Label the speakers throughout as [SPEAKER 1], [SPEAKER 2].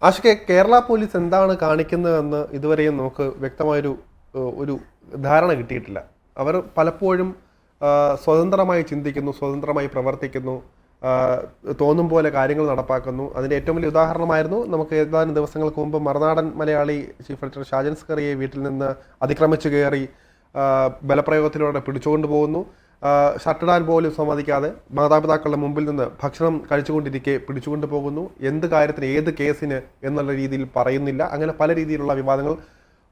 [SPEAKER 1] ആഷിക്കെ Kerala police എന്താണ് കാണിക്കുന്നതെന്ന് ഇതുവരെയും നമുക്ക് വ്യക്തമായൊരു ഒരു ധാരണ കിട്ടിയിട്ടില്ല. അവർ പലപ്പോഴും സ്വതന്ത്രമായി ചിന്തിക്കുന്നു, സ്വതന്ത്രമായി പ്രവർത്തിക്കുന്നു, തോന്നും പോലെ കാര്യങ്ങൾ നടപ്പാക്കുന്നു. അതിൻ്റെ ഏറ്റവും വലിയ ഉദാഹരണമായിരുന്നു നമുക്ക് ഏതാനും ദിവസങ്ങൾക്ക് മുമ്പ് മറുനാടൻ മലയാളി ചീഫ് എഡിറ്റർ ഷാജൻ സ്കറിയെ വീട്ടിൽ നിന്ന് അതിക്രമിച്ചു കയറി ബലപ്രയോഗത്തിലൂടെ പിടിച്ചുകൊണ്ട് പോകുന്നു. ഷർട്ടിടാൻ പോലും സമ്മതിക്കാതെ മാതാപിതാക്കളുടെ മുമ്പിൽ നിന്ന് ഭക്ഷണം കഴിച്ചുകൊണ്ടിരിക്കെ പിടിച്ചുകൊണ്ട് പോകുന്നു. എന്ത് കാര്യത്തിന് ഏത് കേസിന് എന്നുള്ള രീതിയിൽ പറയുന്നില്ല. അങ്ങനെ പല രീതിയിലുള്ള വിവാദങ്ങൾ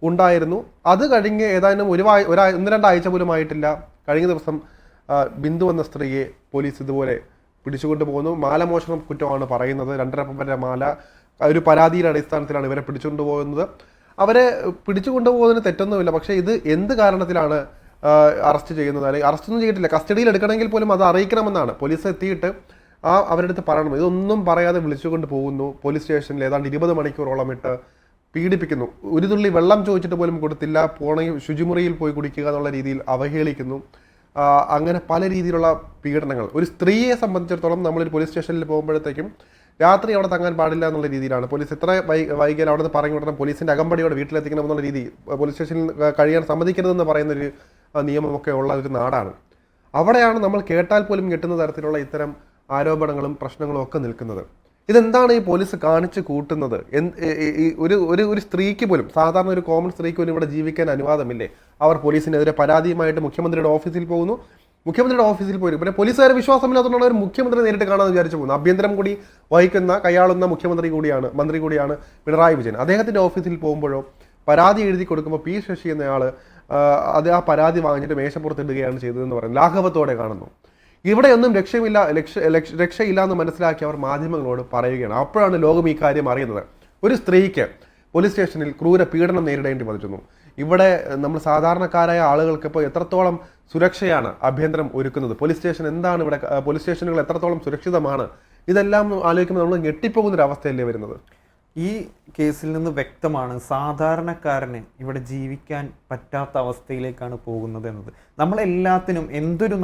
[SPEAKER 1] ഉണ്ടായിരുന്നു. അത് കഴിഞ്ഞ് ഏതാനും ഒന്ന് രണ്ടാഴ്ച പോലും ആയിട്ടില്ല. കഴിഞ്ഞ ദിവസം ബിന്ദു എന്ന സ്ത്രീയെ പോലീസ് ഇതുപോലെ പിടിച്ചുകൊണ്ട് പോകുന്നു. മാലമോഷണം കുറ്റമാണ് പറയുന്നത്. 2.5 പവന്റെ മാല ഒരു പരാതിയുടെ അടിസ്ഥാനത്തിലാണ് ഇവരെ പിടിച്ചുകൊണ്ട് പോകുന്നത്. അവരെ പിടിച്ചുകൊണ്ടുപോകുന്നതിന് തെറ്റൊന്നുമില്ല. പക്ഷേ ഇത് എന്ത് കാരണത്തിലാണ് അറസ്റ്റ് ചെയ്യുന്നത്? അല്ലെങ്കിൽ അറസ്റ്റൊന്നും ചെയ്തിട്ടില്ല. കസ്റ്റഡിയിൽ എടുക്കണമെങ്കിൽ പോലും അത് അറിയിക്കണമെന്നാണ്. പോലീസ് എത്തിയിട്ട് അവരുടെ അടുത്ത് പറയണം. ഇതൊന്നും പറയാതെ വിളിച്ചുകൊണ്ട് പോകുന്നു. പോലീസ് സ്റ്റേഷനിൽ ഏതാണ്ട് 20 മണിക്കൂറോളം ഇട്ട് പീഡിപ്പിക്കുന്നു. ഒരു തുള്ളി വെള്ളം ചോദിച്ചിട്ട് പോലും കൊടുത്തില്ല. പോണെങ്കിൽ ശുചിമുറിയിൽ പോയി കുടിക്കുക എന്നുള്ള രീതിയിൽ അവഹേളിക്കുന്നു. അങ്ങനെ പല രീതിയിലുള്ള പീഡനങ്ങൾ. ഒരു സ്ത്രീയെ സംബന്ധിച്ചിടത്തോളം നമ്മളൊരു പോലീസ് സ്റ്റേഷനിൽ പോകുമ്പോഴത്തേക്കും രാത്രി അവിടെ തങ്ങാൻ പാടില്ല എന്നുള്ള രീതിയിലാണ് പോലീസ്. എത്ര വൈകിയാൽ അവിടെ നിന്ന് പറഞ്ഞു വിടണം, പോലീസിൻ്റെ അകമ്പടിയോടെ വീട്ടിലെത്തിക്കണം എന്നുള്ള രീതി, പോലീസ് സ്റ്റേഷനിൽ കഴിയാൻ സമ്മതിക്കരുതെന്ന് പറയുന്നൊരു നിയമമൊക്കെ ഉള്ള ഒരു നാടാണ്. അവിടെയാണ് നമ്മൾ കേട്ടാൽ പോലും ഞെട്ടുന്ന തരത്തിലുള്ള ഇത്തരം ആരോപണങ്ങളും പ്രശ്നങ്ങളും ഒക്കെ നിൽക്കുന്നത്. ഇതെന്താണ് ഈ പോലീസ് കാണിച്ചു കൂട്ടുന്നത്? ഒരു സ്ത്രീക്ക് പോലും, സാധാരണ ഒരു കോമൺ സ്ത്രീക്ക് പോലും ഇവിടെ ജീവിക്കാൻ അനുവാദമില്ലേ? അവർ പോലീസിനെതിരെ പരാതിയുമായിട്ട് മുഖ്യമന്ത്രിയുടെ ഓഫീസിൽ പോകുന്നു. മുഖ്യമന്ത്രിയുടെ ഓഫീസിൽ പോയി പിന്നെ പോലീസുകാരെ വിശ്വാസമില്ലാത്തതുകൊണ്ടാണ് അവർ മുഖ്യമന്ത്രി നേരിട്ട് കാണാമെന്ന് വിചാരിച്ചു പോകുന്നത്. ആഭ്യന്തരം കൂടി വഹിക്കുന്ന കൈയാളുന്ന മന്ത്രി കൂടിയാണ് പിണറായി വിജയൻ. അദ്ദേഹത്തിൻ്റെ ഓഫീസിൽ പോകുമ്പോഴോ പരാതി എഴുതി കൊടുക്കുമ്പോൾ പി ശശി എന്നയാൾ ആ പരാതി വാങ്ങിച്ചിട്ട് മേശപ്പുറത്തിടുകയാണ് ചെയ്തതെന്ന് പറയുന്നത് ലാഘവത്തോടെ കാണുന്നു. ഇവിടെയൊന്നും രക്ഷയില്ല എന്ന് മനസ്സിലാക്കി അവർ മാധ്യമങ്ങളോട് പറയുകയാണ്. അപ്പോഴാണ് ലോകം ഈ കാര്യം അറിയുന്നത്. ഒരു സ്ത്രീക്ക് പോലീസ് സ്റ്റേഷനിൽ ക്രൂര പീഡനം നേരിടേണ്ടി വന്നിരുന്നു. ഇവിടെ നമ്മൾ സാധാരണക്കാരായ ആളുകൾക്ക് ഇപ്പോൾ എത്രത്തോളം സുരക്ഷയാണ് ആഭ്യന്തരം ഒരുക്കുന്നത്? പോലീസ് സ്റ്റേഷൻ എന്താണ് ഇവിടെ? പോലീസ് സ്റ്റേഷനുകൾ എത്രത്തോളം സുരക്ഷിതമാണ്? ഇതെല്ലാം ആലോചിക്കുമ്പോൾ നമ്മൾ ഞെട്ടിപ്പോകുന്നൊരവസ്ഥയല്ലേ വരുന്നത്?
[SPEAKER 2] ഈ കേസിൽ നിന്ന് വ്യക്തമാണ് സാധാരണക്കാരന് ഇവിടെ ജീവിക്കാൻ പറ്റാത്ത അവസ്ഥയിലേക്കാണ് പോകുന്നത് എന്നത്. നമ്മളെല്ലാത്തിനും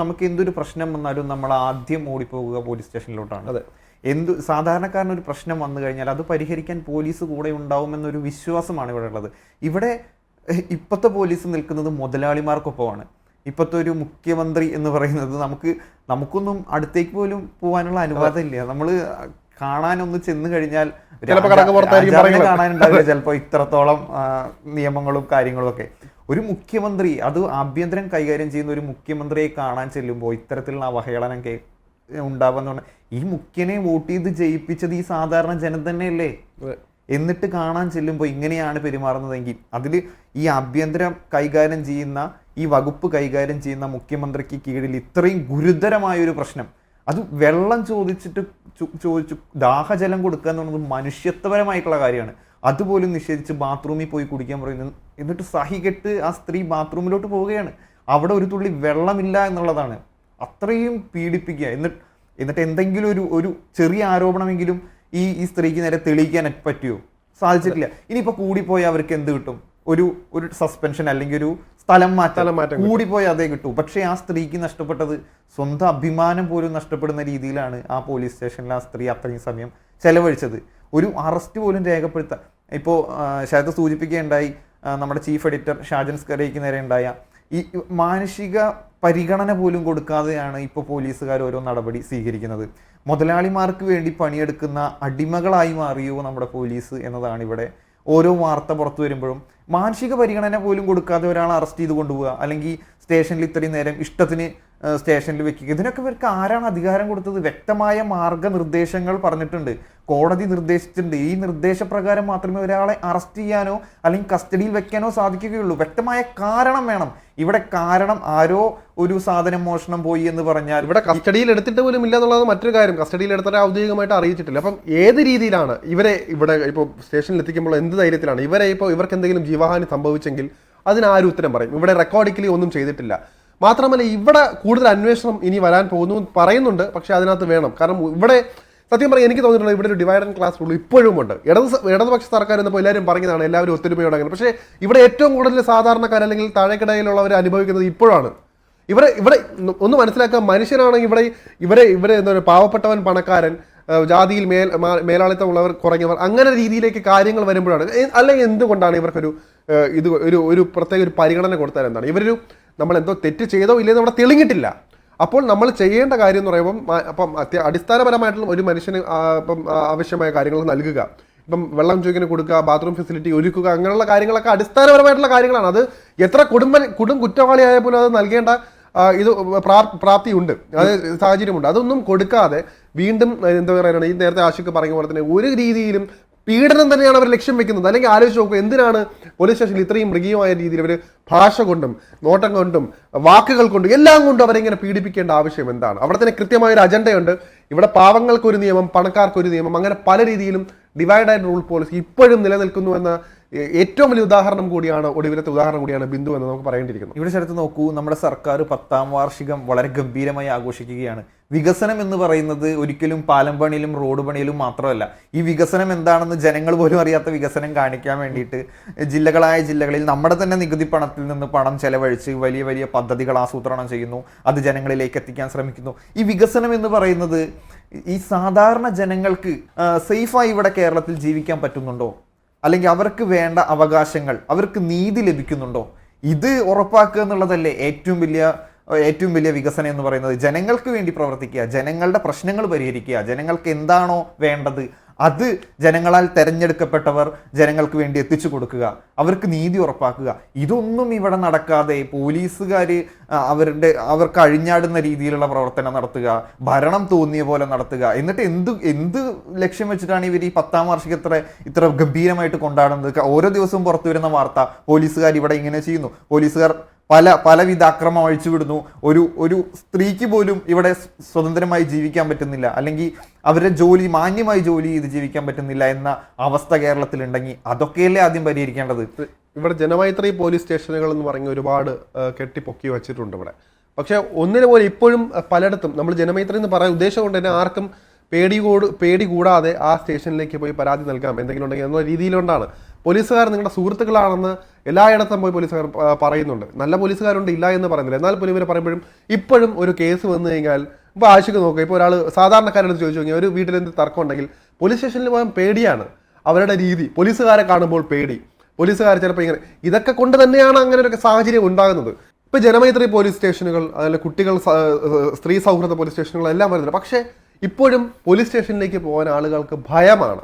[SPEAKER 2] നമുക്ക് എന്തൊരു പ്രശ്നം വന്നാലും നമ്മൾ ആദ്യം ഓടിപ്പോകുക പോലീസ് സ്റ്റേഷനിലോട്ടാണ്.
[SPEAKER 1] അതെ,
[SPEAKER 2] സാധാരണക്കാരനൊരു പ്രശ്നം വന്നു കഴിഞ്ഞാൽ അത് പരിഹരിക്കാൻ പോലീസ് കൂടെ ഉണ്ടാവുമെന്നൊരു വിശ്വാസമാണ് ഇവിടെ ഉള്ളത്. ഇവിടെ ഇപ്പോഴത്തെ പോലീസ് നിൽക്കുന്നത് മുതലാളിമാർക്കൊപ്പമാണ്. ഇപ്പോഴത്തെ ഒരു മുഖ്യമന്ത്രി എന്ന് പറയുന്നത് നമുക്കൊന്നും അടുത്തേക്ക് പോലും പോകാനുള്ള അനുവാദമില്ല. നമ്മൾ കാണാനൊന്ന് ചെന്ന് കഴിഞ്ഞാൽ കാണാനുണ്ടാവില്ല ചിലപ്പോൾ ഇത്രത്തോളം നിയമങ്ങളും കാര്യങ്ങളും ഒക്കെ. ഒരു മുഖ്യമന്ത്രി, അത് ആഭ്യന്തരം കൈകാര്യം ചെയ്യുന്ന ഒരു മുഖ്യമന്ത്രിയെ കാണാൻ ചെല്ലുമ്പോൾ ഇത്തരത്തിലുള്ള അവഹേളനം ഉണ്ടാവുന്ന ഈ മുഖ്യനെ വോട്ട് ചെയ്ത് ജയിപ്പിച്ചത് ഈ സാധാരണ ജനം തന്നെയല്ലേ? എന്നിട്ട് കാണാൻ ചെല്ലുമ്പോൾ ഇങ്ങനെയാണ് പെരുമാറുന്നതെങ്കിൽ അതിൽ ഈ ആഭ്യന്തരം കൈകാര്യം ചെയ്യുന്ന, ഈ വകുപ്പ് കൈകാര്യം ചെയ്യുന്ന മുഖ്യമന്ത്രിക്ക് കീഴിൽ ഇത്രയും ഗുരുതരമായൊരു പ്രശ്നം, അത് വെള്ളം ചോദിച്ചു ദാഹജലം കൊടുക്കുക എന്ന് പറയുന്നത് മനുഷ്യത്വപരമായിട്ടുള്ള കാര്യമാണ്. അതുപോലും നിഷേധിച്ച് ബാത്റൂമിൽ പോയി കുടിക്കാൻ പറയുന്നത്. എന്നിട്ട് സഹികെട്ട് ആ സ്ത്രീ ബാത്റൂമിലോട്ട് പോവുകയാണ്. അവിടെ ഒരു തുള്ളി വെള്ളമില്ല എന്നുള്ളതാണ്. അത്രയും പീഡിപ്പിക്കുക. എന്നിട്ട് എന്തെങ്കിലും ഒരു ചെറിയ ആരോപണമെങ്കിലും ഈ സ്ത്രീക്ക് നേരെ തെളിയിക്കാൻ പറ്റുമോ? സാധിച്ചിട്ടില്ല. ഇനിയിപ്പോൾ കൂടിപ്പോയി അവർക്ക് എന്ത് കിട്ടും? ഒരു സസ്പെൻഷൻ അല്ലെങ്കിൽ ഒരു സ്ഥലം മാറ്റം കൂടിപ്പോയി അതേ കിട്ടൂ. പക്ഷേ ആ സ്ത്രീക്ക് നഷ്ടപ്പെട്ടത് സ്വന്തം അഭിമാനം പോലും നഷ്ടപ്പെടുന്ന രീതിയിലാണ് ആ പോലീസ് സ്റ്റേഷനിൽ ആ സ്ത്രീ അത്രയും സമയം ചെലവഴിച്ചത്. ഒരു അറസ്റ്റ് പോലും രേഖപ്പെടുത്താൻ ഇപ്പോൾ ശരത് സൂചിപ്പിക്കുകയുണ്ടായി, നമ്മുടെ ചീഫ് എഡിറ്റർ ഷാജൻ സ്കറിയയ്ക്ക് നേരെ ഉണ്ടായ ഈ മാനുഷിക പരിഗണന പോലും കൊടുക്കാതെയാണ് ഇപ്പോൾ പോലീസുകാർ ഓരോ നടപടി സ്വീകരിക്കുന്നത്. മുതലാളിമാർക്ക് വേണ്ടി പണിയെടുക്കുന്ന അടിമകളായി മാറിയോ നമ്മുടെ പോലീസ് എന്നതാണ് ഇവിടെ ഓരോ വാർത്ത പുറത്തു വരുമ്പോഴും. മാനസിക പരിഗണന പോലും കൊടുക്കാതെ ഒരാൾ അറസ്റ്റ് ചെയ്ത് കൊണ്ടുപോവുക, അല്ലെങ്കിൽ സ്റ്റേഷനിൽ ഇത്രയും നേരം ഇഷ്ടത്തിന് സ്റ്റേഷനിൽ വെക്കുക, ഇതിനൊക്കെ ഇവർക്ക് ആരാണ് അധികാരം കൊടുത്തത്? വ്യക്തമായ മാർഗനിർദ്ദേശങ്ങൾ പറഞ്ഞിട്ടുണ്ട്, കോടതി നിർദ്ദേശിച്ചിട്ടുണ്ട്. ഈ നിർദ്ദേശപ്രകാരം മാത്രമേ ഒരാളെ അറസ്റ്റ് ചെയ്യാനോ അല്ലെങ്കിൽ കസ്റ്റഡിയിൽ വെക്കാനോ സാധിക്കുകയുള്ളൂ. വ്യക്തമായ കാരണം വേണം. ഇവിടെ കാരണം ആരോ ഒരു സാധനം മോഷണം പോയി എന്ന് പറഞ്ഞാൽ
[SPEAKER 1] ഇവിടെ കസ്റ്റഡിയിൽ എടുത്തിട്ട് പോലും ഇല്ല എന്നുള്ളത് മറ്റൊരു കാര്യം. കസ്റ്റഡിയിൽ എടുത്തവരെ ഔദ്യോഗികമായിട്ട് അറിയിച്ചിട്ടില്ല. അപ്പം ഏത് രീതിയിലാണ് ഇവിടെ ഇപ്പോൾ സ്റ്റേഷനിൽ എത്തിക്കുമ്പോൾ എന്ത് ധൈര്യത്തിലാണ് ഇവർക്ക് എന്തെങ്കിലും ജീവഹാനി സംഭവിച്ചെങ്കിൽ അതിനാരും ഉത്തരം പറയും? ഇവിടെ റെക്കോർഡിക്കലി ഒന്നും ചെയ്തിട്ടില്ല. മാത്രമല്ല ഇവിടെ കൂടുതൽ അന്വേഷണം ഇനി വരാൻ പോകുന്നു പറയുന്നുണ്ട്. പക്ഷെ അതിനകത്ത് വേണം. കാരണം ഇവിടെ സത്യം പറയാൻ എനിക്ക് തോന്നിയിട്ടുള്ളത് ഇവിടെ ഒരു ഡിവൈഡ് ആൻഡ് ക്ലാസ് റൂൾ ഇപ്പോഴും ഉണ്ട്. ഇടതുപക്ഷ സർക്കാർ എന്നപ്പോൾ എല്ലാവരും പറയുന്നതാണ് എല്ലാവരും ഒത്തൊരുമയോടെ അങ്ങനെ. പക്ഷേ ഇവിടെ ഏറ്റവും കൂടുതൽ സാധാരണക്കാർ അല്ലെങ്കിൽ താഴേക്കിടയിലുള്ളവർ അനുഭവിക്കുന്നത് ഇപ്പോഴാണ്. ഇവിടെ ഒന്ന് മനസ്സിലാക്കുക, മനുഷ്യനാണെങ്കിൽ ഇവിടെ എന്താ പറയുക, പാവപ്പെട്ടവൻ പണക്കാരൻ, ജാതിയിൽ മേലാളിത്തമുള്ളവർ കുറഞ്ഞവർ അങ്ങനെ രീതിയിലേക്ക് കാര്യങ്ങൾ വരുമ്പോഴാണ് അല്ലെങ്കിൽ എന്തുകൊണ്ടാണ് ഇവർക്കൊരു ഇത് ഒരു പ്രത്യേക ഒരു പരിഗണന കൊടുത്താൽ എന്താണ് ഇവരൊരു നമ്മൾ എന്തോ തെറ്റ് ചെയ്തോ ഇല്ലെന്ന് അവിടെ തെളിഞ്ഞിട്ടില്ല. അപ്പോൾ നമ്മൾ ചെയ്യേണ്ട കാര്യം എന്ന് പറയുമ്പം അപ്പം അടിസ്ഥാനപരമായിട്ടുള്ള ഒരു മനുഷ്യന് ഇപ്പം ആവശ്യമായ കാര്യങ്ങൾ നൽകുക, ഇപ്പം വെള്ളം ചോദിക്കുന്ന കൊടുക്കുക, ബാത്റൂം ഫെസിലിറ്റി ഒരുക്കുക, അങ്ങനെയുള്ള കാര്യങ്ങളൊക്കെ അടിസ്ഥാനപരമായിട്ടുള്ള കാര്യങ്ങളാണ്. അത് എത്ര കൊടും കുറ്റവാളിയായ പോലും അത് നൽകേണ്ട ഇത് പ്രാപ്തിയുണ്ട്, അത് സാഹചര്യമുണ്ട്. അതൊന്നും കൊടുക്കാതെ വീണ്ടും എന്താ പറയുക, ഈ നേരത്തെ ആശുക്ക് പറഞ്ഞ പോലെ തന്നെ ഒരു രീതിയിലും പീഡനം തന്നെയാണ് അവർ ലക്ഷ്യം വെക്കുന്നത്. അല്ലെങ്കിൽ ആലോചിച്ച് നോക്കുക, എന്തിനാണ് പോലീസ് സ്റ്റേഷനിൽ ഇത്രയും മൃഗീയമായ രീതിയിൽ അവർ ഭാഷ കൊണ്ടും നോട്ടം കൊണ്ടും വാക്കുകൾ കൊണ്ടും എല്ലാം കൊണ്ടും അവരിങ്ങനെ പീഡിപ്പിക്കേണ്ട ആവശ്യം എന്താണ്? അവിടെ തന്നെ കൃത്യമായൊരു അജണ്ടയുണ്ട്. ഇവിടെ പാവങ്ങൾക്കൊരു നിയമം, പണക്കാർക്കൊരു നിയമം, അങ്ങനെ പല രീതിയിലും ഡിവൈഡ് ആൻഡ് റൂൾ പോളിസി ഇപ്പോഴും നിലനിൽക്കുന്നു എന്ന ഏറ്റവും വലിയ ഉദാഹരണം കൂടിയാണ്, ഒടുവിലത്തെ ഉദാഹരണം കൂടിയാണ് ബിന്ദു എന്ന് നമുക്ക് പറയേണ്ടിയിരിക്കുന്നു.
[SPEAKER 2] ഇവിടെ ചേർത്ത് നോക്കൂ, നമ്മുടെ സർക്കാർ 10ാം വാർഷികം വളരെ ഗംഭീരമായി ആഘോഷിക്കുകയാണ്. വികസനം എന്ന് പറയുന്നത് ഒരിക്കലും പാലം പണിയിലും റോഡ് പണിയിലും മാത്രമല്ല. ഈ വികസനം എന്താണെന്ന് ജനങ്ങൾ പോലും അറിയാത്ത വികസനം കാണിക്കാൻ വേണ്ടിയിട്ട് ജില്ലകളിൽ നമ്മുടെ തന്നെ നികുതി പണത്തിൽ നിന്ന് പണം ചെലവഴിച്ച് വലിയ വലിയ പദ്ധതികൾ ആസൂത്രണം ചെയ്യുന്നു, അത് ജനങ്ങളിലേക്ക് എത്തിക്കാൻ ശ്രമിക്കുന്നു. ഈ വികസനം എന്ന് പറയുന്നത് ഈ സാധാരണ ജനങ്ങൾക്ക് സേഫായി ഇവിടെ കേരളത്തിൽ ജീവിക്കാൻ പറ്റുന്നുണ്ടോ? അല്ലെങ്കിൽ അവർക്ക് വേണ്ട അവകാശങ്ങൾ, അവർക്ക് നീതി ലഭിക്കുന്നുണ്ടോ? ഇത് ഉറപ്പാക്കുക എന്നുള്ളതല്ലേ ഏറ്റവും വലിയ വികസനം എന്ന് പറയുന്നത്. ജനങ്ങൾക്ക് വേണ്ടി പ്രവർത്തിക്കുക, ജനങ്ങളുടെ പ്രശ്നങ്ങൾ പരിഹരിക്കുക, ജനങ്ങൾക്ക് എന്താണോ വേണ്ടത് അത് ജനങ്ങളാൽ തെരഞ്ഞെടുക്കപ്പെട്ടവർ ജനങ്ങൾക്ക് വേണ്ടി എത്തിച്ചു കൊടുക്കുക, അവർക്ക് നീതി ഉറപ്പാക്കുക. ഇതൊന്നും ഇവിടെ നടക്കാതെ പോലീസുകാർ അവർക്ക് അഴിഞ്ഞാടുന്ന രീതിയിലുള്ള പ്രവർത്തനം നടത്തുക, ഭരണം തോന്നിയ പോലെ നടത്തുക. എന്നിട്ട് എന്ത് ലക്ഷ്യം വെച്ചിട്ടാണ് ഇവർ ഈ 10ാം വാർഷികം ഇത്ര ഗംഭീരമായിട്ട് കൊണ്ടാടുന്നത്? ഓരോ ദിവസവും പുറത്തു വരുന്ന വാർത്ത, പോലീസുകാർ ഇവിടെ ഇങ്ങനെ ചെയ്യുന്നു, പോലീസുകാർ പലവിധ അക്രമം അഴിച്ചുവിടുന്നു, ഒരു സ്ത്രീക്ക് പോലും ഇവിടെ സ്വതന്ത്രമായി ജീവിക്കാൻ പറ്റുന്നില്ല, അല്ലെങ്കിൽ അവരുടെ മാന്യമായി ജോലി ചെയ്ത് ജീവിക്കാൻ പറ്റുന്നില്ല എന്ന അവസ്ഥ കേരളത്തിലുണ്ടെങ്കിൽ അതൊക്കെയല്ലേ ആദ്യം പരിഹരിക്കേണ്ടത്.
[SPEAKER 1] ഇവിടെ ജനമൈത്രി പോലീസ് സ്റ്റേഷനുകൾ എന്ന് പറഞ്ഞ് ഒരുപാട് കെട്ടിപ്പൊക്കി വെച്ചിട്ടുണ്ട് ഇവിടെ. പക്ഷെ ഒന്നിനു പോലെ ഇപ്പോഴും പലയിടത്തും നമ്മൾ ജനമൈത്രി എന്ന് പറയാൻ ഉദ്ദേശം കൊണ്ട് തന്നെ ആർക്കും പേടി കൂടാതെ ആ സ്റ്റേഷനിലേക്ക് പോയി പരാതി നൽകാം എന്തെങ്കിലും ഉണ്ടെങ്കിൽ എന്ന രീതിയിലുകൊണ്ടാണ്. പോലീസുകാർ നിങ്ങളുടെ സുഹൃത്തുക്കളാണെന്ന് എല്ലായിടത്തും പോയി പോലീസുകാർ പറയുന്നുണ്ട്. നല്ല പോലീസുകാരുണ്ട്, ഇല്ല എന്ന് പറയുന്നില്ല. എന്നാൽ പോലും ഇവർ പറയുമ്പോഴും ഇപ്പോഴും ഒരു കേസ് വന്നു കഴിഞ്ഞാൽ ഇപ്പോൾ ആശുക്ക് നോക്കുക, ഇപ്പോൾ ഒരാൾ സാധാരണക്കാരോട് ചോദിച്ചു കഴിഞ്ഞാൽ ഒരു വീട്ടിൽ എന്ത് തർക്കം ഉണ്ടെങ്കിൽ പോലീസ് സ്റ്റേഷനിൽ പോകാൻ പേടിയാണ്. അവരുടെ രീതി, പോലീസുകാരെ കാണുമ്പോൾ പേടി, പോലീസുകാർ ചിലപ്പോൾ ഇങ്ങനെ, ഇതൊക്കെ കൊണ്ട് തന്നെയാണ് അങ്ങനെ ഒരു സാഹചര്യം ഉണ്ടാകുന്നത്. ഇപ്പോൾ ജനമൈത്രി പോലീസ് സ്റ്റേഷനുകൾ, അതുപോലെ കുട്ടികൾ സ്ത്രീ സൗഹൃദ പോലീസ് സ്റ്റേഷനുകൾ എല്ലാം വരുന്നുണ്ട്. പക്ഷേ ഇപ്പോഴും പോലീസ് സ്റ്റേഷനിലേക്ക് പോകാൻ ആളുകൾക്ക് ഭയമാണ്.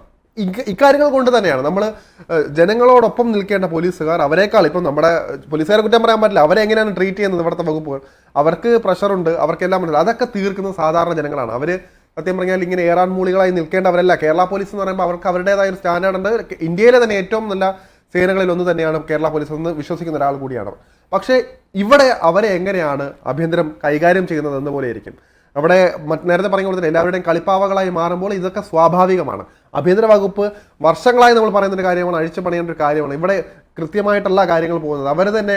[SPEAKER 1] ഇക്കാര്യങ്ങൾ കൊണ്ട് തന്നെയാണ് നമ്മൾ ജനങ്ങളോടൊപ്പം നിൽക്കേണ്ട പോലീസുകാർ അവരെക്കാൾ, ഇപ്പം നമ്മുടെ പോലീസുകാരെ കുറ്റം പറയാൻ പറ്റില്ല, അവരെ എങ്ങനെയാണ് ട്രീറ്റ് ചെയ്യുന്നത് ഇവിടുത്തെ വകുപ്പുകൾ, അവർക്ക് പ്രഷറുണ്ട്, അവർക്കെല്ലാം ഉണ്ട്. അതൊക്കെ തീർക്കുന്നത് സാധാരണ ജനങ്ങളാണ്. അവർ സത്യം പറഞ്ഞാൽ ഇങ്ങനെ ഏറാൻ മൂളികളായി നിൽക്കേണ്ടവരല്ല. കേരള പോലീസ് എന്ന് പറയുമ്പോൾ അവർക്ക് അവരുടേതായ ഒരു സ്റ്റാൻഡേർഡ് ഉണ്ട്. ഇന്ത്യയിലെ തന്നെ ഏറ്റവും നല്ല സേനകളിൽ ഒന്ന് തന്നെയാണ് കേരള പോലീസ് എന്ന് വിശ്വസിക്കുന്ന ഒരാൾ കൂടിയാണ്. പക്ഷേ ഇവിടെ അവരെ എങ്ങനെയാണ് ആഭ്യന്തരം കൈകാര്യം ചെയ്യുന്നത് എന്ന് പോലെ ആയിരിക്കും. അവിടെ നേരത്തെ പറഞ്ഞ പോലെ തന്നെ എല്ലാവരുടെയും കളിപ്പാവകളായി മാറുമ്പോൾ ഇതൊക്കെ സ്വാഭാവികമാണ്. ആഭ്യന്തര വകുപ്പ് വർഷങ്ങളായി നമ്മൾ പറയുന്ന ഒരു കാര്യമാണ്, അഴിച്ചു പണിയേണ്ട ഒരു കാര്യമാണ്. ഇവിടെ കൃത്യമായിട്ടുള്ള കാര്യങ്ങൾ പോകുന്നത് അവർ തന്നെ,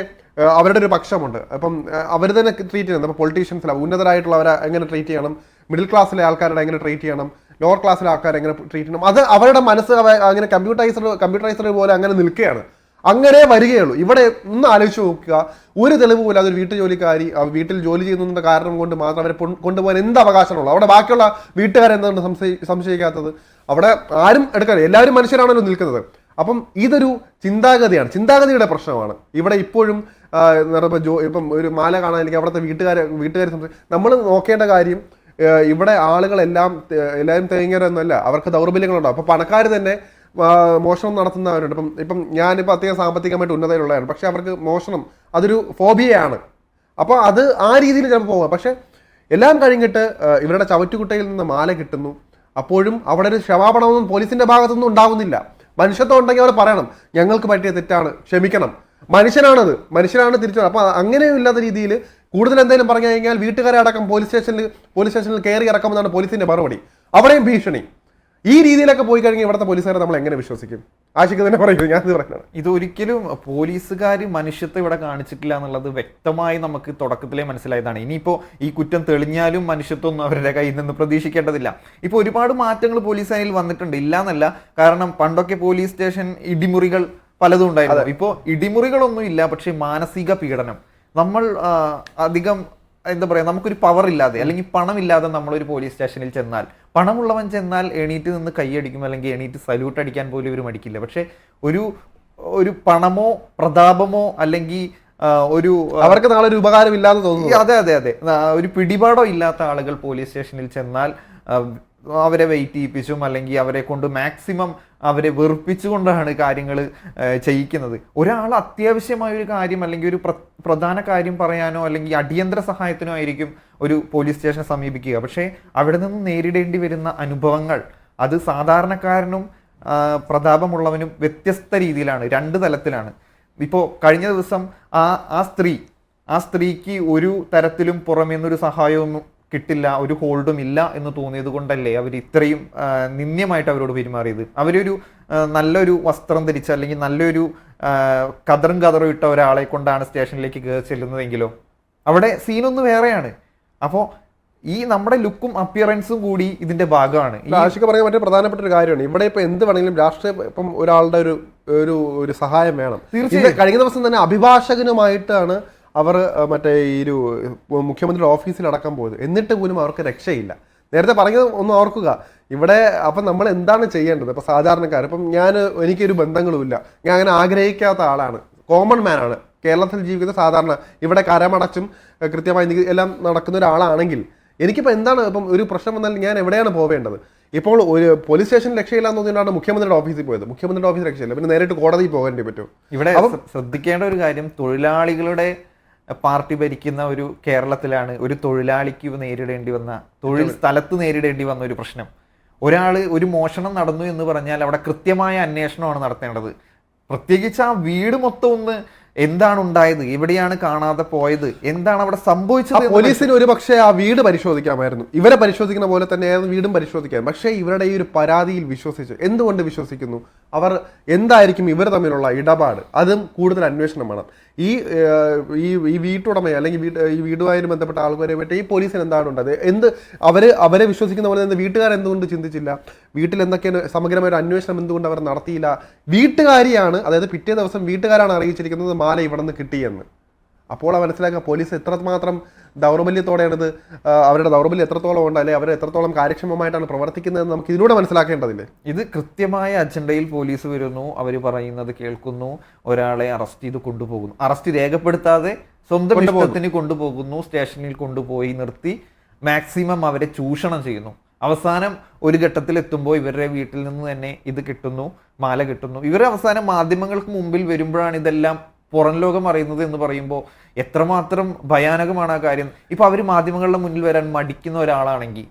[SPEAKER 1] അവരുടെ ഒരു പക്ഷമുണ്ട്. അപ്പം അവർ തന്നെ ട്രീറ്റ് ചെയ്യുന്നത്. അപ്പോൾ പൊളിറ്റീഷ്യൻസിലാണ് ഉന്നതരായിട്ടുള്ളവരെ എങ്ങനെ ട്രീറ്റ് ചെയ്യണം, മിഡിൽ ക്ലാസ്സിലെ ആൾക്കാരുടെ എങ്ങനെ ട്രീറ്റ് ചെയ്യണം, ലോവർ ക്ലാസ്സിലെ ആൾക്കാരെ എങ്ങനെ ട്രീറ്റ് ചെയ്യണം, അത് അവരുടെ മനസ്സ് അങ്ങനെ കമ്പ്യൂട്ടറൈസ്ഡ് പോലെ അങ്ങനെ നിൽക്കുകയാണ്. അങ്ങനെ വരികയുള്ളൂ. ഇവിടെ ഒന്ന് ആലോചിച്ച് നോക്കുക, ഒരു തെളിവ് പോലും അതൊരു വീട്ടുജോലിക്കാരി വീട്ടിൽ ജോലി ചെയ്യുന്നതിന്റെ കാരണം കൊണ്ട് മാത്രം അവരെ കൊണ്ടുപോകാൻ എന്ത് അവകാശമുള്ളൂ? അവിടെ ബാക്കിയുള്ള വീട്ടുകാരെന്താണ് സംശയിക്കാത്തത്? അവിടെ ആരും എടുക്കാൻ, എല്ലാവരും മനുഷ്യരാണല്ലോ നിൽക്കുന്നത്. അപ്പം ഇതൊരു ചിന്താഗതിയുടെ പ്രശ്നമാണ്. ഇവിടെ ഇപ്പോഴും ഇപ്പം ഒരു മാല കാണാനില്ലെങ്കിൽ അവിടുത്തെ വീട്ടുകാർ നമ്മൾ നോക്കേണ്ട കാര്യം, ഇവിടെ എല്ലാവരും തേങ്ങരൊന്നുമല്ല, അവർക്ക് ദൗർബല്യങ്ങളുണ്ടാവും. അപ്പോൾ പണക്കാർ തന്നെ മോഷണം നടത്തുന്നവരുണ്ട്. ഇപ്പം ഞാനിപ്പോൾ അത്യാവശ്യം സാമ്പത്തികമായിട്ട് ഉന്നതയിലുള്ളതാണ്, പക്ഷെ അവർക്ക് മോഷണം അതൊരു ഫോബിയയാണ്. അപ്പോൾ അത് ആ രീതിയിൽ ചിലപ്പോൾ പോകാം. പക്ഷെ എല്ലാം കഴിഞ്ഞിട്ട് ഇവരുടെ ചവറ്റുകുട്ടയിൽ നിന്ന് മാല കിട്ടുന്നു. അപ്പോഴും അവിടെ ഒരു ക്ഷമാപണമൊന്നും പോലീസിന്റെ ഭാഗത്തൊന്നും ഉണ്ടാകുന്നില്ല. മനുഷ്യത്വം ഉണ്ടെങ്കിൽ അവർ പറയണം, ഞങ്ങൾക്ക് പറ്റിയ തെറ്റാണ്, ക്ഷമിക്കണം. മനുഷ്യനാണ് തിരിച്ചു. അപ്പോൾ അങ്ങനെയും ഇല്ലാത്ത രീതിയിൽ കൂടുതൽ എന്തെങ്കിലും പറഞ്ഞു കഴിഞ്ഞാൽ വീട്ടുകാരെ അടക്കം പോലീസ് സ്റ്റേഷനിൽ കയറി ഇറക്കാമെന്നാണ് പോലീസിന്റെ മറുപടി. അവിടെയും ഭീഷണി. ഈ രീതിയിലൊക്കെ പോയി കഴിഞ്ഞാൽ ഇവിടുത്തെ പോലീസുകാരെ നമ്മൾ എങ്ങനെ വിശ്വസിക്കും? ആശിക്ക് തന്നെ പറയുന്നത് ഞാൻ പറയുന്നത്
[SPEAKER 2] ഇതൊരിക്കലും പോലീസുകാർ മനുഷ്യത്വം ഇവിടെ കാണിച്ചിട്ടില്ല എന്നുള്ളത് വ്യക്തമായി നമുക്ക് തുടക്കത്തിലേ മനസ്സിലായതാണ്. ഇനിയിപ്പോൾ ഈ കുറ്റം തെളിഞ്ഞാലും മനുഷ്യത്വം ഒന്നും അവരുടെ കയ്യിൽ നിന്ന് പ്രതീക്ഷിക്കേണ്ടതില്ല. ഇപ്പോൾ ഒരുപാട് മാറ്റങ്ങൾ പോലീസ് സേനയിൽ വന്നിട്ടുണ്ട്, ഇല്ല എന്നല്ല. കാരണം പണ്ടൊക്കെ പോലീസ് സ്റ്റേഷൻ ഇടിമുറികൾ പലതും ഉണ്ടായിരുന്നു. ഇപ്പോൾ ഇടിമുറികളൊന്നും ഇല്ല, പക്ഷേ മാനസിക പീഡനം, നമ്മൾ അധികം എന്താ പറയുക, നമുക്കൊരു പവർ ഇല്ലാതെ അല്ലെങ്കിൽ പണമില്ലാതെ നമ്മളൊരു പോലീസ് സ്റ്റേഷനിൽ ചെന്നാൽ, പണമുള്ളവൻ ചെന്നാൽ എണീറ്റ് നിന്ന് കൈയടിക്കും, അല്ലെങ്കിൽ എണീറ്റ് സല്യൂട്ട് അടിക്കാൻ പോലും ഇവർ മടിക്കില്ല. പക്ഷെ ഒരു പണമോ പ്രതാപമോ അല്ലെങ്കിൽ ഒരു
[SPEAKER 1] അവർക്ക് നാളെ ഒരു ഉപകാരം ഇല്ലാതെ തോന്നുന്നു.
[SPEAKER 2] അതെ അതെ അതെ, ഒരു പിടിപാടോ ഇല്ലാത്ത ആളുകൾ പോലീസ് സ്റ്റേഷനിൽ ചെന്നാൽ അവരെ വെയിറ്റ് ചെയ്യിപ്പിച്ചും അല്ലെങ്കിൽ അവരെ കൊണ്ട് മാക്സിമം അവരെ വെറുപ്പിച്ചുകൊണ്ടാണ് കാര്യങ്ങൾ ചെയ്യിക്കുന്നത്. ഒരാൾ അത്യാവശ്യമായ ഒരു കാര്യം അല്ലെങ്കിൽ ഒരു പ്രധാന കാര്യം പറയാനോ അല്ലെങ്കിൽ അടിയന്തര സഹായത്തിനോ ആയിരിക്കും ഒരു പോലീസ് സ്റ്റേഷനെ സമീപിക്കുക. പക്ഷേ അവിടെ നിന്ന് നേരിടേണ്ടി വരുന്ന അനുഭവങ്ങൾ അത് സാധാരണക്കാരനും പ്രതാപമുള്ളവനും വ്യത്യസ്ത രീതിയിലാണ്, രണ്ട് തലത്തിലാണ്. ഇപ്പോൾ കഴിഞ്ഞ ദിവസം ആ സ്ത്രീക്ക് ഒരു തരത്തിലും പുറമേന്നൊരു സഹായവും കിട്ടില്ല, ഒരു ഹോൾഡും ഇല്ല എന്ന് തോന്നിയത് കൊണ്ടല്ലേ അവർ ഇത്രയും നിന്ദ്യമായിട്ട് അവരോട് പെരുമാറിയത്. അവരൊരു നല്ലൊരു വസ്ത്രം ധരിച്ച അല്ലെങ്കിൽ നല്ലൊരു കതറും ഇട്ട ഒരാളെ കൊണ്ടാണ് സ്റ്റേഷനിലേക്ക് കയറി ചെല്ലുന്നതെങ്കിലോ അവിടെ സീനൊന്ന് വേറെയാണ്. അപ്പോൾ ഈ നമ്മുടെ ലുക്കും അപ്പിയറൻസും കൂടി ഇതിന്റെ ഭാഗമാണ്.
[SPEAKER 1] ആഷിക്ക് പറയാൻ മറ്റേ പ്രധാനപ്പെട്ട ഒരു കാര്യമാണ്, ഇവിടെ ഇപ്പൊ എന്ത് വേണമെങ്കിലും രാഷ്ട്രീയ ഇപ്പം ഒരാളുടെ ഒരു സഹായം വേണം. തീർച്ചയായും കഴിഞ്ഞ ദിവസം തന്നെ അഭിഭാഷകനുമായിട്ടാണ് അവർ മറ്റേ ഈ ഒരു മുഖ്യമന്ത്രിയുടെ ഓഫീസിലടക്കം പോയത്. എന്നിട്ട് പോലും അവർക്ക് രക്ഷയില്ല. നേരത്തെ പറഞ്ഞത് ഒന്ന് ഓർക്കുക, ഇവിടെ അപ്പം നമ്മൾ എന്താണ് ചെയ്യേണ്ടത്? ഇപ്പം സാധാരണക്കാർ, ഇപ്പം എനിക്കൊരു ബന്ധങ്ങളുമില്ല, ഞാൻ അങ്ങനെ ആഗ്രഹിക്കാത്ത ആളാണ്, കോമൺ മാനാണ്, കേരളത്തിൽ ജീവിക്കുന്ന സാധാരണ ഇവിടെ കരമടച്ചും കൃത്യമായി എല്ലാം നടക്കുന്ന ഒരാളാണെങ്കിൽ എനിക്കിപ്പോൾ എന്താണ് ഇപ്പം ഒരു പ്രശ്നം വന്നാൽ ഞാൻ എവിടെയാണ് പോവേണ്ടത്? ഇപ്പോൾ ഒരു പോലീസ് സ്റ്റേഷൻ രക്ഷയില്ലാന്ന് തോന്നിയിട്ടാണ് മുഖ്യമന്ത്രിയുടെ ഓഫീസിൽ പോയത്. മുഖ്യമന്ത്രിയുടെ ഓഫീസ് രക്ഷയില്ല, പിന്നെ നേരിട്ട് കോടതിയിൽ പോകേണ്ടി പറ്റും.
[SPEAKER 2] ഇവിടെ ശ്രദ്ധിക്കേണ്ട ഒരു കാര്യം, തൊഴിലാളികളുടെ പാർട്ടി ഭരിക്കുന്ന ഒരു കേരളത്തിലാണ് ഒരു തൊഴിലാളിക്ക് നേരിടേണ്ടി വന്ന, തൊഴിൽ സ്ഥലത്ത് നേരിടേണ്ടി വന്ന ഒരു പ്രശ്നം. ഒരു മോഷണം നടന്നു എന്ന് പറഞ്ഞാൽ അവിടെ കൃത്യമായ അന്വേഷണമാണ് നടത്തേണ്ടത്. പ്രത്യേകിച്ച് ആ വീട് മൊത്തം ഒന്ന് എന്താണ് ഉണ്ടായത്, എവിടെയാണ് കാണാതെ പോയത്, എന്താണ് അവിടെ സംഭവിച്ചത്.
[SPEAKER 1] പോലീസിന് ഒരു പക്ഷേ ആ വീട് പരിശോധിക്കാമായിരുന്നു, ഇവരെ പരിശോധിക്കുന്ന പോലെ തന്നെ വീടും പരിശോധിക്കാം. പക്ഷേ ഇവരുടെ ഈ ഒരു പരാതിയിൽ വിശ്വസിച്ച്, എന്തുകൊണ്ട് വിശ്വസിക്കുന്നു? അവർ എന്തായിരിക്കും ഇവർ തമ്മിലുള്ള ഇടപാട്, അതും കൂടുതൽ അന്വേഷണം വേണം. ഈ വീട്ടുടമയെ അല്ലെങ്കിൽ ഈ വീടുമായി ബന്ധപ്പെട്ട ആൾക്കാരെ പറ്റി ഈ പോലീസിന് എന്താണ് ഉണ്ടായത്? അവരെ വിശ്വസിക്കുന്ന പോലെ തന്നെ വീട്ടുകാരെന്തുകൊണ്ട് ചിന്തിച്ചില്ല? വീട്ടിൽ എന്തൊക്കെയാണ് സമഗ്രമായ ഒരു അന്വേഷണം എന്തുകൊണ്ട് അവർ നടത്തിയില്ല? വീട്ടുകാരിയാണ്, അതായത് പിറ്റേ ദിവസം വീട്ടുകാരാണ് അറിയിച്ചിരിക്കുന്നത് മാല ഇവിടെ നിന്ന് കിട്ടിയെന്ന്. അപ്പോൾ മനസ്സിലാക്കുക പോലീസ് എത്രമാത്രം ദൗർബല്യത്തോടെയാണിത്, അവരുടെ ദൗർബല്യം എത്രത്തോളം ഉണ്ട്, അല്ലെങ്കിൽ അവർ എത്രത്തോളം കാര്യക്ഷമമായിട്ടാണ് പ്രവർത്തിക്കുന്നതെന്ന് നമുക്ക് ഇതിലൂടെ മനസ്സിലാക്കേണ്ടതില്ലേ?
[SPEAKER 2] ഇത് കൃത്യമായ അജണ്ടയിൽ പോലീസ് വരുന്നു, അവർ പറയുന്നത് കേൾക്കുന്നു, ഒരാളെ അറസ്റ്റ് ചെയ്ത് കൊണ്ടുപോകുന്നു, അറസ്റ്റ് രേഖപ്പെടുത്താതെ സ്വന്തം ഇഷ്ടത്തിന് കൊണ്ടുപോകുന്നു, സ്റ്റേഷനിൽ കൊണ്ടുപോയി നിർത്തി മാക്സിമം അവരെ ചൂഷണം ചെയ്യുന്നു. അവസാനം ഒരു ഘട്ടത്തിൽ എത്തുമ്പോൾ ഇവരുടെ വീട്ടിൽ നിന്ന് തന്നെ ഇത് കിട്ടുന്നു, മാല കിട്ടുന്നു. ഇവർ അവസാനം മാധ്യമങ്ങൾക്ക് മുമ്പിൽ വരുമ്പോഴാണ് ഇതെല്ലാം പുറം ലോകം അറിയുന്നത് എന്ന് പറയുമ്പോൾ എത്രമാത്രം ഭയാനകമാണ് ആ കാര്യം. ഇപ്പൊ അവർ മാധ്യമങ്ങളുടെ മുന്നിൽ വരാൻ മടിക്കുന്ന ഒരാളാണെങ്കിൽ,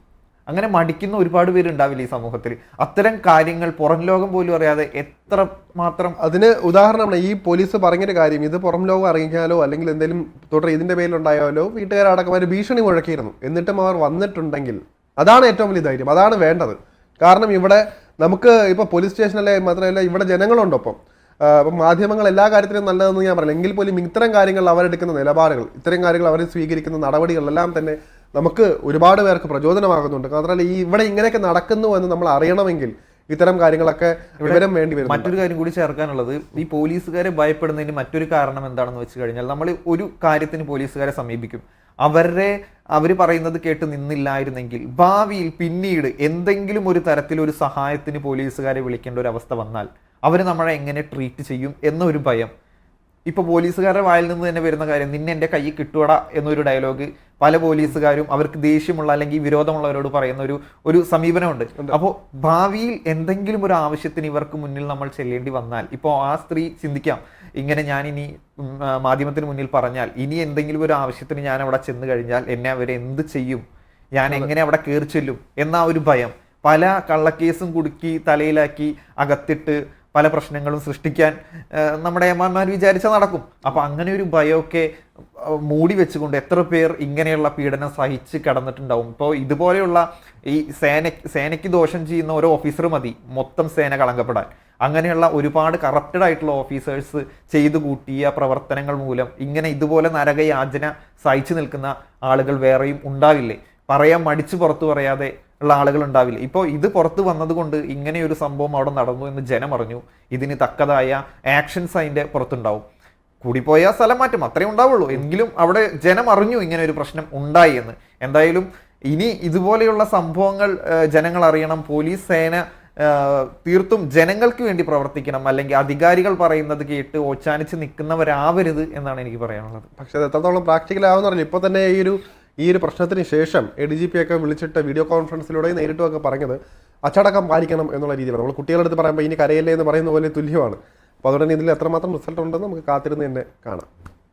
[SPEAKER 2] അങ്ങനെ മടിക്കുന്ന ഒരുപാട് പേരുണ്ടാവില്ല ഈ സമൂഹത്തിൽ. അത്തരം കാര്യങ്ങൾ പുറം ലോകം പോലും അറിയാതെ എത്ര മാത്രം.
[SPEAKER 1] അതിന് ഉദാഹരണമാണ് ഈ പോലീസ് പറഞ്ഞൊരു കാര്യം, ഇത് പുറം ലോകം അറിയിക്കാലോ അല്ലെങ്കിൽ എന്തെങ്കിലും തുടർ ഇതിന്റെ പേരിലുണ്ടായാലോ വീട്ടുകാരടക്കം അവർ ഭീഷണി മുഴക്കിയിരുന്നു. എന്നിട്ടും അവർ വന്നിട്ടുണ്ടെങ്കിൽ അതാണ് ഏറ്റവും വലിയ ധൈര്യം, അതാണ് വേണ്ടത്. കാരണം ഇവിടെ നമുക്ക് ഇപ്പോൾ പോലീസ് സ്റ്റേഷനല്ലേ മാത്രമല്ല ഇവിടെ ജനങ്ങളുണ്ടൊപ്പം. അപ്പം മാധ്യമങ്ങൾ എല്ലാ കാര്യത്തിലും നല്ലതെന്ന് ഞാൻ പറയില്ല, എങ്കിൽ പോലും ഇത്തരം കാര്യങ്ങൾ അവരെടുക്കുന്ന നിലപാടുകൾ, ഇത്തരം കാര്യങ്ങൾ അവർ സ്വീകരിക്കുന്ന നടപടികളെല്ലാം തന്നെ നമുക്ക് ഒരുപാട് പേർക്ക് പ്രചോദനമാകുന്നുണ്ട്. മാത്രമല്ല ഇവിടെ ഇങ്ങനെയൊക്കെ നടക്കുന്നു എന്ന് നമ്മൾ അറിയണമെങ്കിൽ ഇത്തരം കാര്യങ്ങളൊക്കെ വിവരം വേണ്ടി വരും.
[SPEAKER 2] മറ്റൊരു കാര്യം കൂടി ചേർക്കാനുള്ളത്, ഈ പോലീസുകാരെ ഭയപ്പെടുന്നതിന് മറ്റൊരു കാരണം എന്താണെന്ന് വെച്ച് കഴിഞ്ഞാൽ, നമ്മൾ ഒരു കാര്യത്തിന് പോലീസുകാരെ സമീപിക്കും, അവർ പറയുന്നത് കേട്ട് നിന്നില്ലായിരുന്നെങ്കിൽ ഭാവിയിൽ പിന്നീട് എന്തെങ്കിലും ഒരു തരത്തിൽ ഒരു സഹായത്തിന് പോലീസുകാരെ വിളിക്കേണ്ട ഒരു അവസ്ഥ വന്നാൽ അവർ നമ്മളെ എങ്ങനെ ട്രീറ്റ് ചെയ്യും എന്നൊരു ഭയം. ഇപ്പോൾ പോലീസുകാരുടെ വായിൽ നിന്ന് തന്നെ വരുന്ന കാര്യം, നിന്നെ എൻ്റെ കയ്യിൽ കിട്ടുവട എന്നൊരു ഡയലോഗ് പല പോലീസുകാരും അവർക്ക് ദേഷ്യമുള്ള അല്ലെങ്കിൽ വിരോധമുള്ളവരോട് പറയുന്ന ഒരു സമീപനമുണ്ട്. അപ്പോൾ ഭാവിയിൽ എന്തെങ്കിലും ഒരു ആവശ്യത്തിന് ഇവർക്ക് മുന്നിൽ നമ്മൾ ചെല്ലേണ്ടി വന്നാൽ, ഇപ്പോൾ ആ സ്ത്രീ ചിന്തിക്കാം, ഇങ്ങനെ ഞാനിനി മാധ്യമത്തിന് മുന്നിൽ പറഞ്ഞാൽ ഇനി എന്തെങ്കിലും ഒരു ആവശ്യത്തിന് ഞാൻ അവിടെ ചെന്ന് കഴിഞ്ഞാൽ എന്നെ അവരെ എന്ത് ചെയ്യും, ഞാൻ എങ്ങനെ അവിടെ കയറി ചെല്ലും എന്ന ഒരു ഭയം. പല കള്ളക്കേസും കുടുക്കി തലയിലാക്കി അകത്തിട്ട് പല പ്രശ്നങ്ങളും സൃഷ്ടിക്കാൻ നമ്മുടെ ഏമാന്മാർ വിചാരിച്ചാൽ നടക്കും. അപ്പൊ അങ്ങനെ ഒരു ഭയമൊക്കെ മൂടി വെച്ചുകൊണ്ട് എത്ര പേർ ഇങ്ങനെയുള്ള പീഡനം സഹിച്ച് കടന്നിട്ടുണ്ടാവും. ഇപ്പോൾ ഇതുപോലെയുള്ള ഈ സേനയ്ക്ക് ദോഷം ചെയ്യുന്ന ഓരോ ഓഫീസർ മതി മൊത്തം സേന കളങ്കപ്പെടാൻ. അങ്ങനെയുള്ള ഒരുപാട് കറപ്റ്റഡ് ആയിട്ടുള്ള ഓഫീസേഴ്സ് ചെയ്തു കൂട്ടിയ പ്രവർത്തനങ്ങൾ മൂലം ഇങ്ങനെ ഇതുപോലെ നരകയാതന സഹിച്ചു നിൽക്കുന്ന ആളുകൾ വേറെയും ഉണ്ടാവില്ലേ? പറയാൻ മടിച്ചു പുറത്തു പറയാതെ ഉള്ള ആളുകൾ ഉണ്ടാവില്ല. ഇപ്പോൾ ഇത് പുറത്ത് വന്നതുകൊണ്ട് ഇങ്ങനെ ഒരു സംഭവം അവിടെ നടന്നു എന്ന് ജനം അറിഞ്ഞു, ഇതിന് തക്കതായ ആക്ഷൻസ് അതിൻ്റെ പുറത്തുണ്ടാവും. കൂടിപ്പോയ സ്ഥലം മാറ്റം അത്രേ ഉണ്ടാവുള്ളൂ. എങ്കിലും അവിടെ ജനം അറിഞ്ഞു ഇങ്ങനെ ഒരു പ്രശ്നം ഉണ്ടായി എന്ന്. എന്തായാലും ഇനി ഇതുപോലെയുള്ള സംഭവങ്ങൾ ജനങ്ങൾ അറിയണം. പോലീസ് സേന തീർത്തും ജനങ്ങൾക്ക് വേണ്ടി പ്രവർത്തിക്കണം, അല്ലെങ്കിൽ അധികാരികൾ പറയുന്നത് കേട്ട് ഓച്ചാനിച്ച് നിൽക്കുന്നവരാവരുത് എന്നാണ് എനിക്ക് പറയാനുള്ളത്.
[SPEAKER 1] പക്ഷെ അത് എത്രത്തോളം പ്രാക്ടിക്കൽ ആവുന്നറിയില്ല. ഇപ്പോൾ തന്നെ ഈ ഒരു പ്രശ്നത്തിന് ശേഷം ADGP ഒക്കെ വിളിച്ചിട്ട് വീഡിയോ കോൺഫറൻസിലൂടെ നേരിട്ടും ഒക്കെ പറഞ്ഞത് അച്ചടക്കം പാലിക്കണം എന്നുള്ള രീതിയിലാണ്. നമ്മൾ കുട്ടികളുടെ അടുത്ത് പറയുമ്പോൾ ഇനി കരയല്ലേ എന്ന് പറയുന്ന പോലെ തുല്യമാണ്. അപ്പോൾ അതുകൊണ്ട് തന്നെ ഇതിൽ എത്രമാത്രം റിസൾട്ട് ഉണ്ടെന്ന് നമുക്ക് കാത്തിരുന്ന് തന്നെ കാണാം.